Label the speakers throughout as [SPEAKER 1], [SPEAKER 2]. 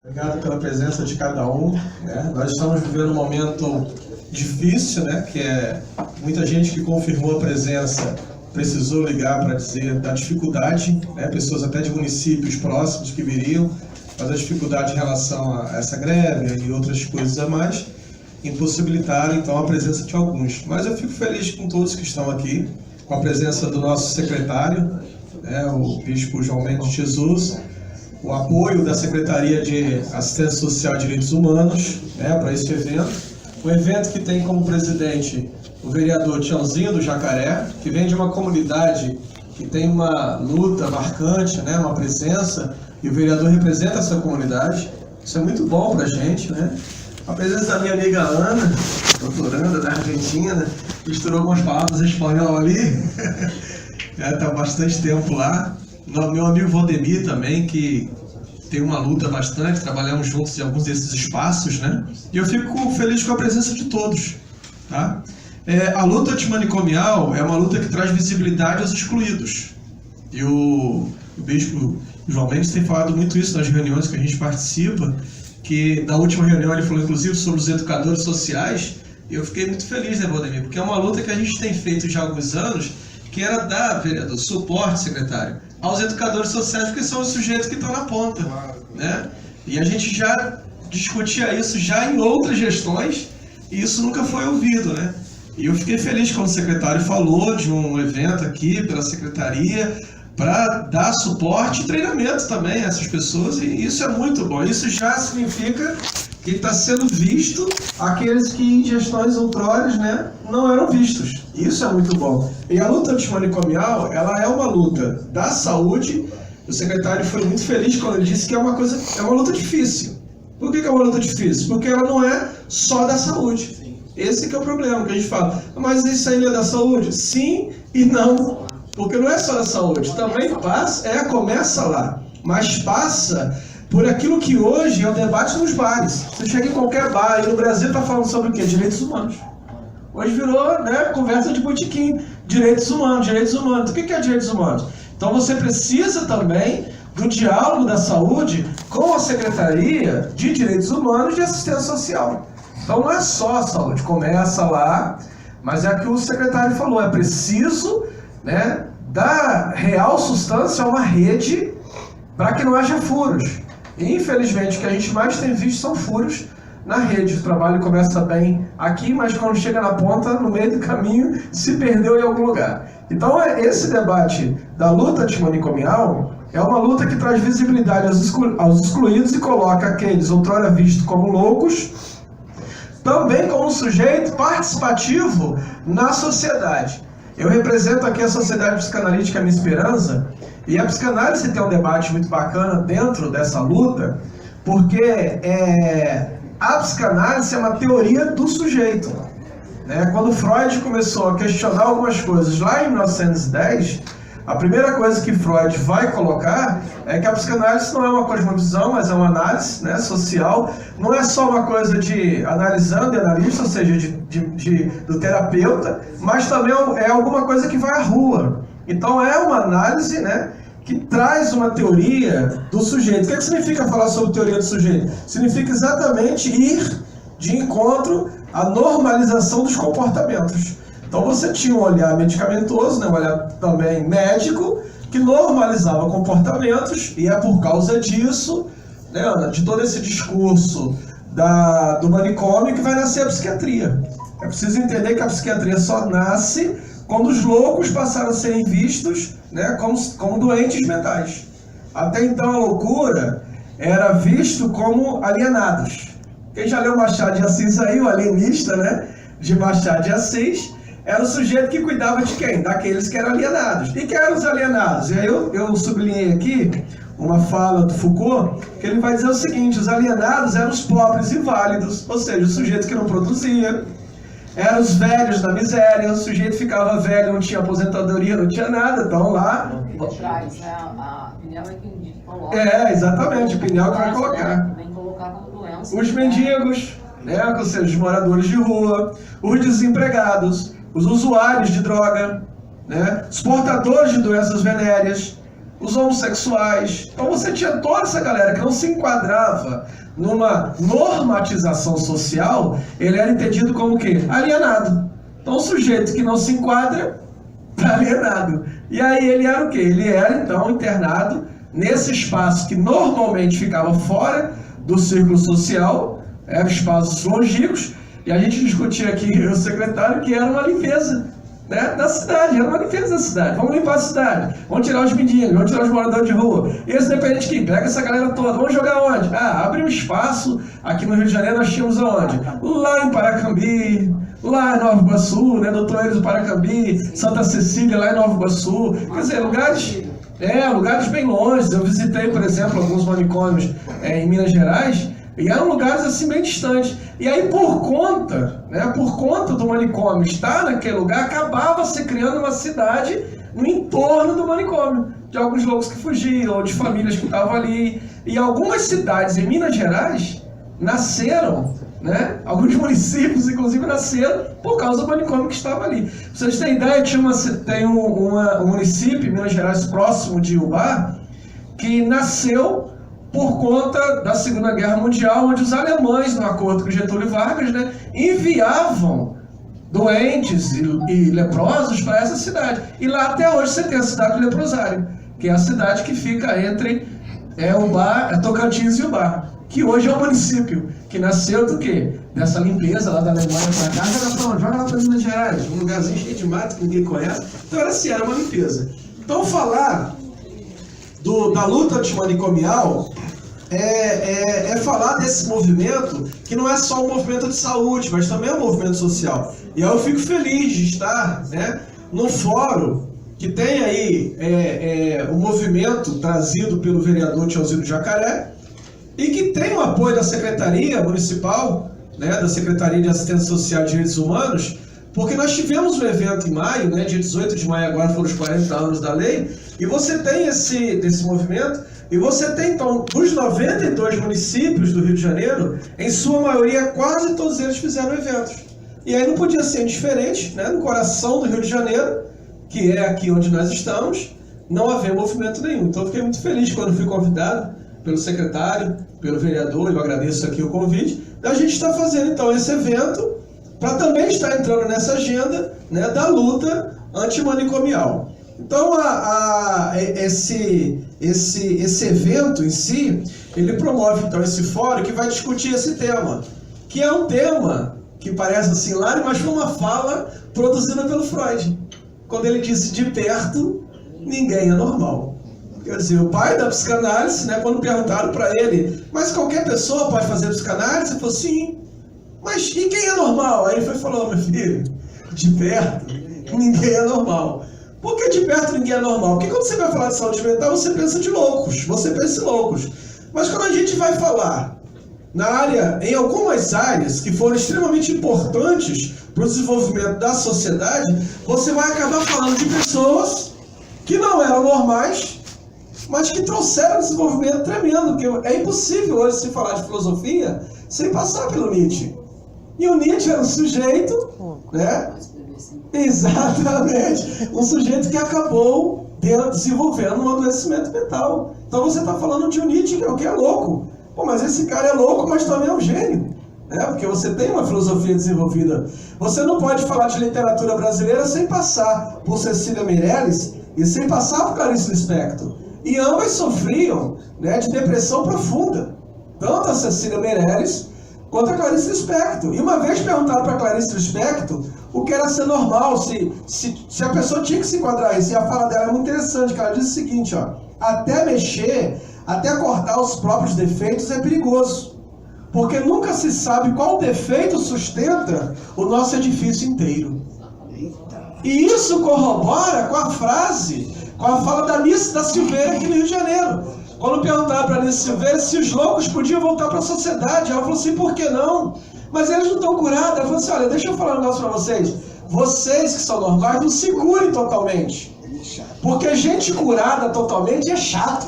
[SPEAKER 1] Obrigado pela presença de cada um. Nós estamos vivendo um momento difícil, que é muita gente que confirmou a presença precisou ligar para dizer da dificuldade, pessoas até de municípios próximos que viriam, mas a dificuldade em relação a essa greve e outras coisas a mais impossibilitaram então a presença de alguns. Mas eu fico feliz com todos que estão aqui, com a presença do nosso secretário, o Bispo João Mendes de Jesus, o apoio da Secretaria de Assistência Social e Direitos Humanos para esse evento. O evento que tem como presidente o vereador Tiãozinho do Jacaré, que vem de uma comunidade que tem uma luta marcante, uma presença, e o vereador representa essa comunidade. Isso é muito bom para a gente. A presença da minha amiga Ana, doutoranda da Argentina, misturou algumas palavras em espanhol ali, está há bastante tempo lá. Meu amigo Valdemir também, que tem uma luta bastante, trabalhamos juntos em alguns desses espaços, E eu fico feliz com a presença de todos, tá? A luta antimanicomial é uma luta que traz visibilidade aos excluídos. E o Bispo João Mendes tem falado muito isso nas reuniões que a gente participa, que na última reunião ele falou inclusive sobre os educadores sociais, e eu fiquei muito feliz, Valdemir, porque é uma luta que a gente tem feito já há alguns anos, que era dar, vereador, suporte, secretário, aos educadores sociais, porque são os sujeitos que estão na ponta, E a gente já discutia isso já em outras gestões, e isso nunca foi ouvido, E eu fiquei feliz quando o secretário falou de um evento aqui pela secretaria para dar suporte e treinamento também a essas pessoas, e isso é muito bom. Isso já significa que está sendo visto aqueles que em gestões outroras, não eram vistos. Isso é muito bom. E a luta antimanicomial, ela é uma luta da saúde. O secretário foi muito feliz quando ele disse que é uma luta difícil. Por que é uma luta difícil? Porque ela não é só da saúde. Esse que é o problema que a gente fala. Mas isso aí é da saúde? Sim e não. Porque não é só da saúde. Também começa lá. Mas passa por aquilo que hoje é o debate nos bares. Você chega em qualquer bar, e no Brasil está falando sobre o quê? Direitos humanos. Hoje virou, conversa de botequim. Direitos humanos, direitos humanos. O que é direitos humanos? Então você precisa também do diálogo da saúde com a Secretaria de Direitos Humanos e de Assistência Social. Então não é só a saúde, começa lá, mas é o que o secretário falou, é preciso dar real substância a uma rede para que não haja furos. E, infelizmente, o que a gente mais tem visto são furos na rede. O trabalho começa bem aqui, mas quando chega na ponta, no meio do caminho, se perdeu em algum lugar. Então, esse debate da luta antimanicomial é uma luta que traz visibilidade aos excluídos e coloca aqueles outrora vistos como loucos também como um sujeito participativo na sociedade. Eu represento aqui a Sociedade Psicanalítica Minha Esperança, e a psicanálise tem um debate muito bacana dentro dessa luta, porque a psicanálise é uma teoria do sujeito. Quando Freud começou a questionar algumas coisas lá em 1910, a primeira coisa que Freud vai colocar é que a psicanálise não é uma cosmovisão, mas é uma análise social. Não é só uma coisa de analisando e analista, ou seja, do terapeuta, mas também é alguma coisa que vai à rua. Então é uma análise que traz uma teoria do sujeito. O que significa falar sobre teoria do sujeito? Significa exatamente ir de encontro à normalização dos comportamentos. Então você tinha um olhar medicamentoso, um olhar também médico, que normalizava comportamentos, e é por causa disso, Ana, de todo esse discurso do manicômio, que vai nascer a psiquiatria. É preciso entender que a psiquiatria só nasce quando os loucos passaram a serem vistos como doentes mentais. Até então a loucura era visto como alienados. Quem já leu Machado de Assis aí, o alienista, de Machado de Assis, era o sujeito que cuidava de quem? Daqueles que eram alienados. E quem eram os alienados? E aí eu sublinhei aqui uma fala do Foucault, que ele vai dizer o seguinte: os alienados eram os pobres inválidos, ou seja, o sujeito que não produzia, eram os velhos da miséria, o sujeito ficava velho, não tinha aposentadoria, não tinha nada, então lá...
[SPEAKER 2] A Pinel é quem coloca.
[SPEAKER 1] Exatamente, a Pinel que vai colocar.
[SPEAKER 2] Vem colocar como doença.
[SPEAKER 1] Os mendigos, ou seja, os moradores de rua, os desempregados, os usuários de droga, os portadores de doenças venéreas, os homossexuais. Então você tinha toda essa galera que não se enquadrava numa normatização social, ele era entendido como o quê? Alienado. Então o sujeito que não se enquadra está alienado. E aí ele era o quê? Ele era então internado nesse espaço que normalmente ficava fora do círculo social, eram espaços longínquos, e a gente discutia aqui, o secretário, que era uma limpeza, né, da cidade, era uma limpeza da cidade. Vamos limpar a cidade, vamos tirar os mendigos, vamos tirar os moradores de rua. Esse dependente que pega essa galera toda, vamos jogar onde? Abre um espaço, aqui no Rio de Janeiro nós tínhamos aonde? Lá em Paracambi, lá em Nova Iguaçu, né, Doutor Elis do Paracambi, Santa Cecília, lá em Nova Iguaçu, quer dizer, lugares bem longe. Eu visitei, por exemplo, alguns manicômios em Minas Gerais, e eram lugares assim bem distantes. E aí por conta do manicômio estar naquele lugar, acabava se criando uma cidade no entorno do manicômio, de alguns loucos que fugiram, ou de famílias que estavam ali. E algumas cidades em Minas Gerais nasceram, né? Alguns municípios, inclusive, nasceram por causa do manicômio que estava ali. Pra vocês terem ideia, tem um município em Minas Gerais próximo de Ubá, que nasceu por conta da Segunda Guerra Mundial, onde os alemães, no acordo com Getúlio Vargas, né, enviavam doentes e leprosos para essa cidade. E lá até hoje você tem a cidade do leprosário, que é a cidade que fica entre Ubá, Tocantins e Ubá, que hoje é um município, que nasceu do quê? Dessa limpeza lá da Alemanha para cá, joga lá para Minas Gerais, um lugarzinho cheio de mato que ninguém conhece. Então era assim, era uma limpeza. Então falar da luta antimanicomial é falar desse movimento que não é só um movimento de saúde, mas também é um movimento social. E aí eu fico feliz de estar, né, num fórum que tem aí um movimento trazido pelo vereador Tiãozinho Jacaré e que tem o apoio da Secretaria Municipal, né, da Secretaria de Assistência Social e Direitos Humanos, porque nós tivemos um evento em maio, né, dia 18 de maio agora foram os 40 anos da lei, e você tem esse movimento, e você tem então, dos 92 municípios do Rio de Janeiro, em sua maioria, quase todos eles fizeram eventos. E aí não podia ser diferente, né, no coração do Rio de Janeiro, que é aqui onde nós estamos, não haver movimento nenhum. Então eu fiquei muito feliz quando fui convidado pelo secretário, pelo vereador, eu agradeço aqui o convite, da gente estar fazendo então esse evento, para também estar entrando nessa agenda, né, da luta antimanicomial. Então, esse evento em si, ele promove então esse fórum que vai discutir esse tema, que é um tema que parece assim hilário, mas foi uma fala produzida pelo Freud, quando ele disse: de perto, ninguém é normal. Quer dizer, o pai da psicanálise, né, quando perguntaram para ele, mas qualquer pessoa pode fazer psicanálise? Ele falou: sim. Mas e quem é normal? Aí ele falou: meu filho, de perto, ninguém é normal. Por que de perto ninguém é normal? Porque quando você vai falar de saúde mental, você pensa de loucos, você pensa em loucos. Mas quando a gente vai falar em algumas áreas que foram extremamente importantes para o desenvolvimento da sociedade, você vai acabar falando de pessoas que não eram normais, mas que trouxeram um desenvolvimento tremendo, porque é impossível hoje se falar de filosofia sem passar pelo Nietzsche. E o Nietzsche era um sujeito, né? Exatamente, um sujeito que acabou desenvolvendo um adoecimento mental. Então você está falando de um Nietzsche que é louco. Pô, mas esse cara é louco, mas também é um gênio, né? Porque você tem uma filosofia desenvolvida. Você não pode falar de literatura brasileira sem passar por Cecília Meirelles e sem passar por Clarice Lispector. E ambas sofriam, né, de depressão profunda, tanto a Cecília Meirelles quanto a Clarice Lispector. E uma vez perguntaram para Clarice Lispector o que era ser normal, se a pessoa tinha que se enquadrar isso. E a fala dela é muito interessante, que ela diz o seguinte, ó: até mexer, até cortar os próprios defeitos é perigoso, porque nunca se sabe qual defeito sustenta o nosso edifício inteiro. E isso corrobora com a fala da Anice da Silveira aqui no Rio de Janeiro. Quando perguntaram para a Anice Silveira se os loucos podiam voltar para a sociedade, ela falou assim: por que não? Mas eles não estão curados. Ela falou assim: olha, deixa eu falar um negócio para vocês. Vocês que são normais não se curem totalmente. Porque gente curada totalmente é chato.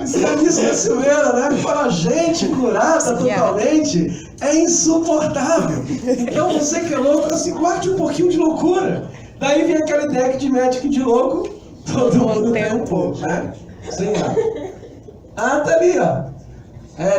[SPEAKER 1] Isso é a Anice da Silveira, né? Que fala: gente curada totalmente é insuportável. Então você que é louco, assim, guarde um pouquinho de loucura. Daí vem aquela ideia que de médico e de louco
[SPEAKER 3] Todo mundo tem um pouco, né? Sim, ó. Ah, tá ali, ó.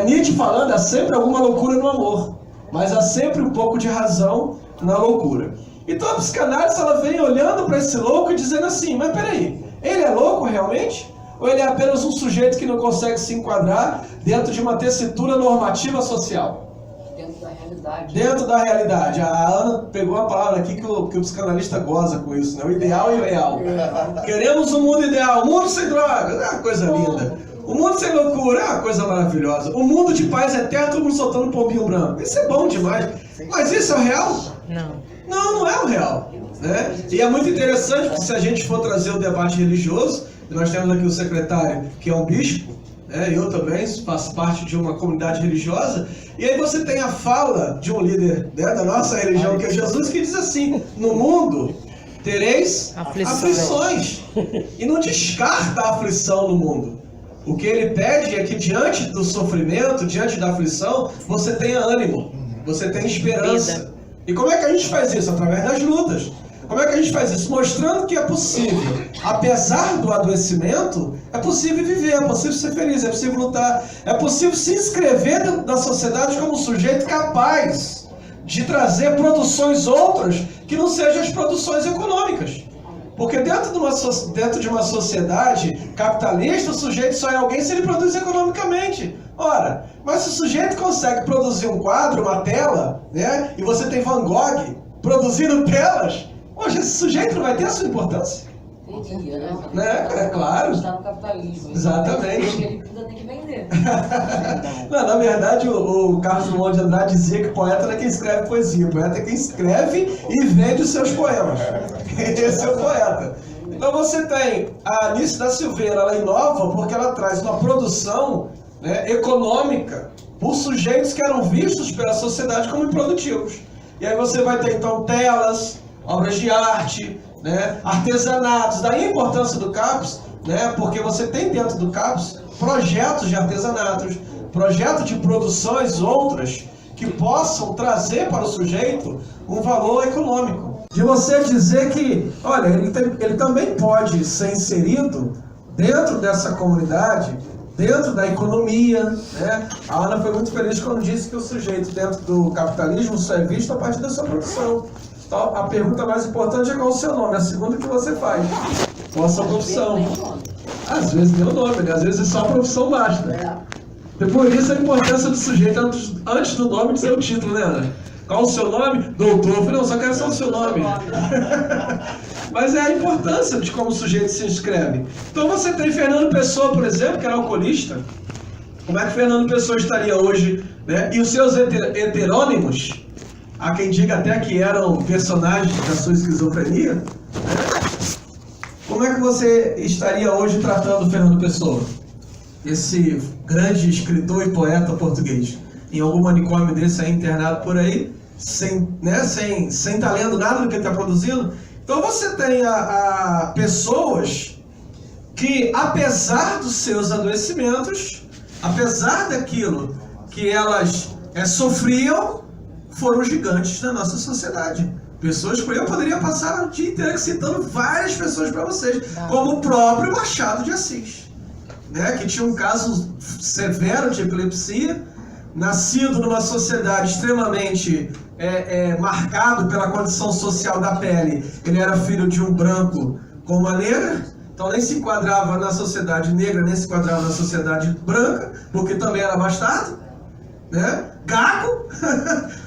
[SPEAKER 3] Nietzsche falando, há sempre alguma loucura no amor, mas há sempre um pouco de razão na loucura. Então a psicanálise, ela vem olhando para esse louco e dizendo assim, mas peraí, ele é louco realmente? Ou ele é apenas um sujeito que não consegue se enquadrar dentro de uma tessitura normativa social?
[SPEAKER 2] Dentro da realidade.
[SPEAKER 3] Dentro da realidade. A Ana pegou uma palavra aqui que o psicanalista goza com isso, né? O ideal e o real. Queremos um mundo ideal, um mundo sem drogas, é uma coisa linda. O mundo sem loucura é uma coisa maravilhosa. O mundo de paz eterno, todo mundo soltando pombinho branco. Isso é bom demais. Mas isso é o real? Não é o real. Né? E é muito interessante, porque se a gente for trazer o debate religioso, nós temos aqui o secretário, que é um bispo, né? Eu também faço parte de uma comunidade religiosa, e aí você tem a fala de um líder, né, da nossa religião, que é Jesus, que diz assim, no mundo tereis aflições, e não descarta a aflição no mundo. O que ele pede é que diante do sofrimento, diante da aflição, você tenha ânimo, você tenha esperança. E como é que a gente faz isso? Através das lutas. Como é que a gente faz isso? Mostrando que é possível, apesar do adoecimento, é possível viver, é possível ser feliz, é possível lutar, é possível se inscrever dentro da sociedade como um sujeito capaz de trazer produções outras que não sejam as produções econômicas. Porque dentro de uma sociedade capitalista, o sujeito só é alguém se ele produz economicamente. Ora, mas se o sujeito consegue produzir um quadro, uma tela, né, e você tem Van Gogh produzindo telas, hoje esse sujeito não vai ter a sua importância.
[SPEAKER 2] Entendi, né?
[SPEAKER 3] É claro.
[SPEAKER 2] Está no capitalismo.
[SPEAKER 3] Exatamente.
[SPEAKER 2] Ele ainda tem que vender.
[SPEAKER 3] Não, na verdade, o Carlos Drummond de Andrade dizia que poeta não é quem escreve poesia, o poeta é quem escreve e vende os seus poemas. Esse é o poeta. Então você tem a Anice da Silveira, ela inova porque ela traz uma produção, né, econômica por sujeitos que eram vistos pela sociedade como improdutivos. E aí você vai ter então telas, obras de arte, né, artesanatos, daí a importância do CAPES, né, porque você tem dentro do CAPES projetos de artesanatos, projetos de produções outras que possam trazer para o sujeito um valor econômico. De você dizer que, olha, ele também pode ser inserido dentro dessa comunidade, dentro da economia, né? A Ana foi muito feliz quando disse que o sujeito dentro do capitalismo só é visto a partir da sua produção. Então, a pergunta mais importante é qual o seu nome, a segunda que você faz. Qual a sua profissão? Às vezes tem o nome, né? Às vezes só a profissão basta. E por isso a importância do sujeito antes do nome dizer o título, né, Ana? Qual o seu nome? Doutor. Eu falei, não, só quero só o seu nome. Mas é a importância de como o sujeito se inscreve. Então você tem Fernando Pessoa, por exemplo, que era alcoolista. Como é que Fernando Pessoa estaria hoje, né? E os seus heterônimos, há quem diga até que eram personagens da sua esquizofrenia, né? Como é que você estaria hoje tratando Fernando Pessoa? Esse grande escritor e poeta português. Em algum manicômio desse aí, internado por aí, sem estar lendo nada do que ele está produzindo. Então você tem pessoas que, apesar dos seus adoecimentos, apesar daquilo que elas sofriam, foram gigantes na nossa sociedade. Pessoas que eu poderia passar o dia inteiro citando várias pessoas para vocês, como o próprio Machado de Assis, né, que tinha um caso severo de epilepsia, nascido numa sociedade extremamente marcado pela condição social da pele. Ele era filho de um branco com uma negra, então nem se enquadrava na sociedade negra, nem se enquadrava na sociedade branca, porque também era bastardo, né? Gago.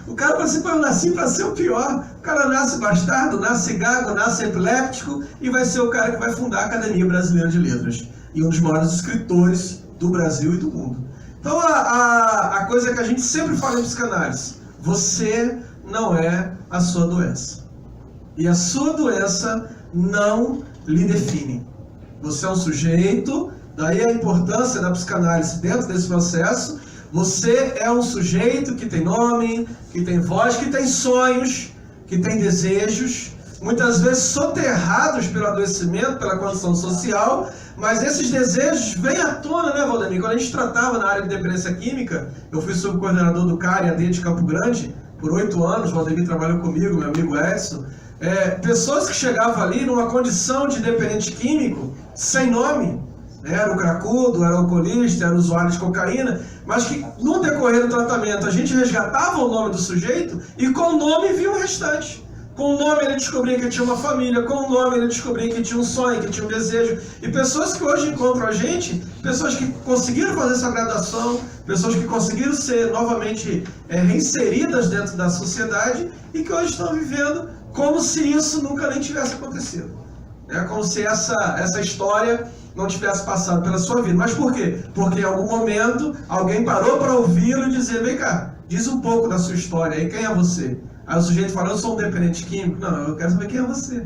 [SPEAKER 3] O cara fala assim, eu nasci para ser o pior. O cara nasce bastardo, nasce gago, nasce epiléptico e vai ser o cara que vai fundar a Academia Brasileira de Letras e um dos maiores escritores do Brasil e do mundo. Então a coisa que a gente sempre fala em psicanálise: você não é a sua doença. E a sua doença não lhe define. Você é um sujeito, daí a importância da psicanálise dentro desse processo. Você é um sujeito que tem nome, que tem voz, que tem sonhos, que tem desejos, muitas vezes soterrados pelo adoecimento, pela condição social, mas esses desejos vêm à tona, né, Valdemir? Quando a gente tratava na área de dependência química, eu fui subcoordenador do CAR e AD de Campo Grande por 8 anos, Valdemir trabalhou comigo, meu amigo Edson. pessoas que chegavam ali numa condição de dependente químico, sem nome, né? Era o cracudo, era o alcoolista, era o usuário de cocaína, mas que no decorrer do tratamento a gente resgatava o nome do sujeito e com o nome via o restante. Com o nome ele descobria que tinha uma família, com o nome ele descobria que tinha um sonho, que tinha um desejo. E pessoas que hoje encontram a gente, pessoas que conseguiram fazer sua graduação, pessoas que conseguiram ser novamente reinseridas dentro da sociedade e que hoje estão vivendo como se isso nunca nem tivesse acontecido. É como se essa história não tivesse passado pela sua vida. Mas por quê? Porque em algum momento alguém parou para ouvi-lo e dizer: vem cá, diz um pouco da sua história aí, quem é você? Aí o sujeito fala: eu sou um dependente químico. Não, eu quero saber quem é você.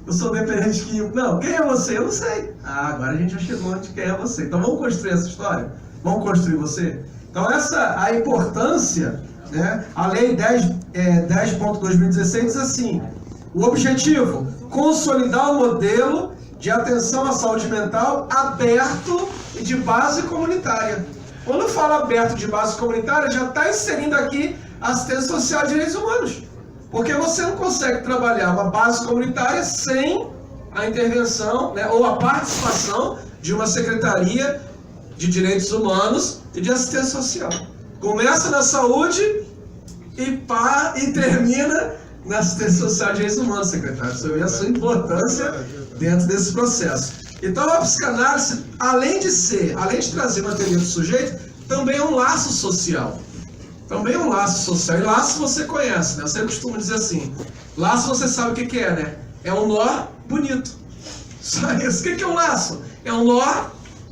[SPEAKER 3] Eu sou um dependente químico. Não, quem é você? Eu não sei. Ah, agora a gente já chegou onde quem é você. Então vamos construir essa história? Vamos construir você? Então a importância, né? A lei 10.2016 diz assim: o objetivo, consolidar o modelo de atenção à saúde mental aberto e de base comunitária. Quando fala aberto de base comunitária, já está inserindo aqui assistência social e direitos humanos. Porque você não consegue trabalhar uma base comunitária sem a intervenção, né, ou a participação de uma secretaria de direitos humanos e de assistência social. Começa na saúde e termina na assistência social e direitos humanos, secretário. Você vê a sua importância dentro desse processo. Então a psicanálise, além de trazer material do sujeito, também é um laço social. Também é um laço social. E laço você conhece, né? Eu sempre costumo dizer assim: laço você sabe o que é, né? É um nó bonito. Só isso. O que é um laço? É um nó,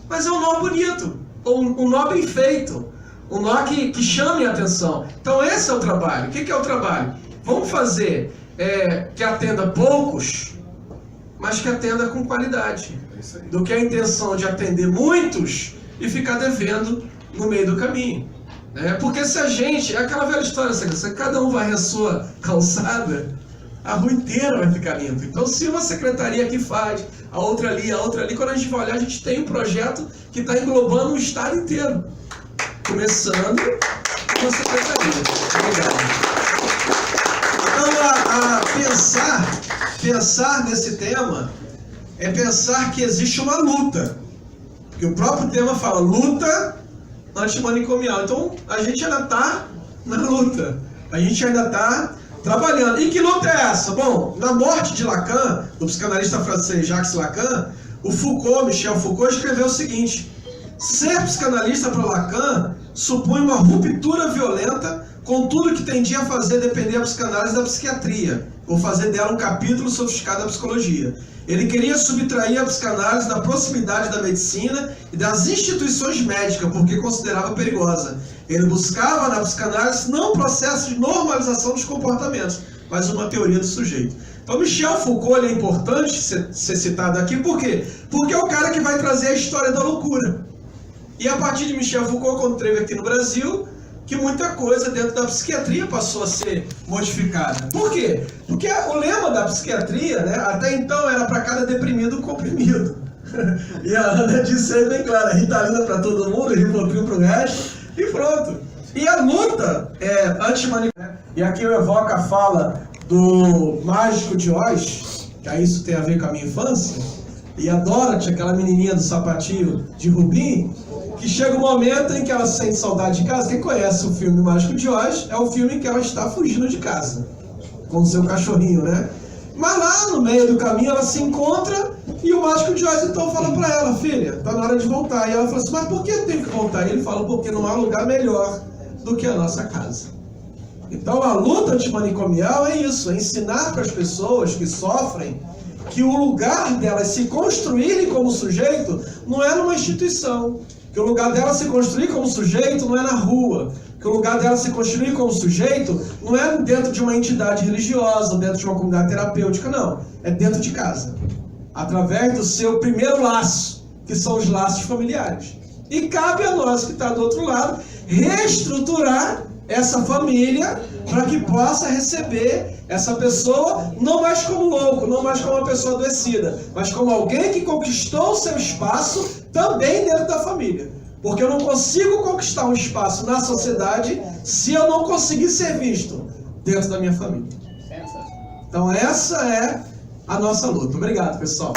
[SPEAKER 3] mas é um nó bonito. Um nó bem feito. Um nó que chame a atenção. Então esse é o trabalho. O que é o trabalho? Vamos fazer que atenda poucos, mas que atenda com qualidade. Do que a intenção de atender muitos e ficar devendo no meio do caminho. Porque se a gente... É aquela velha história, se cada um varre a sua calçada, a rua inteira vai ficar limpa. Então se uma secretaria aqui faz, a outra ali, quando a gente vai olhar, a gente tem um projeto que está englobando o estado inteiro. Começando com a secretaria. Obrigado. Então, pensar nesse tema é pensar que existe uma luta. Porque o próprio tema fala luta antimanicomial. Então, a gente ainda está na luta. A gente ainda está trabalhando. E que luta é essa? Bom, na morte de Lacan, do psicanalista francês Jacques Lacan, Michel Foucault, escreveu o seguinte: ser psicanalista para Lacan supõe uma ruptura violenta com tudo que tendia a fazer depender a psicanálise da psiquiatria, ou fazer dela um capítulo sofisticado da psicologia. Ele queria subtrair a psicanálise da proximidade da medicina e das instituições médicas, porque considerava perigosa. Ele buscava na psicanálise não um processo de normalização dos comportamentos, mas uma teoria do sujeito. Então Michel Foucault é importante ser citado aqui, por quê? Porque é o cara que vai trazer a história da loucura. E a partir de Michel Foucault, quando esteve aqui no Brasil, que muita coisa dentro da psiquiatria passou a ser modificada. Por quê? Porque o lema da psiquiatria, né, até então era para cada deprimido um comprimido. E a Ana disse aí bem claro: Ritalina para todo mundo, Rivotril para o resto, e pronto. E a luta antimanicomial. E aqui eu evoco a fala do Mágico de Oz, que aí isso tem a ver com a minha infância, e a Dorothy, aquela menininha do sapatinho de Rubi, que chega um momento em que ela sente saudade de casa. Quem conhece o filme Mágico de Oz, é o filme em que ela está fugindo de casa, com o seu cachorrinho, né? Mas lá no meio do caminho ela se encontra e o Mágico de Oz então fala para ela: filha, tá na hora de voltar. E ela fala assim: mas por que eu tenho que voltar? E ele fala: porque não há lugar melhor do que a nossa casa. Então a luta antimanicomial é isso, é ensinar para as pessoas que sofrem que o lugar delas se construírem como sujeito não é numa instituição, que o lugar dela se construir como sujeito não é na rua, que o lugar dela se construir como sujeito não é dentro de uma entidade religiosa, dentro de uma comunidade terapêutica, não. É dentro de casa, através do seu primeiro laço, que são os laços familiares. E cabe a nós que está do outro lado reestruturar essa família para que possa receber essa pessoa não mais como louco, não mais como uma pessoa adoecida, mas como alguém que conquistou o seu espaço também dentro da família. Porque eu não consigo conquistar um espaço na sociedade se eu não conseguir ser visto dentro da minha família. Então essa é a nossa luta. Obrigado, pessoal.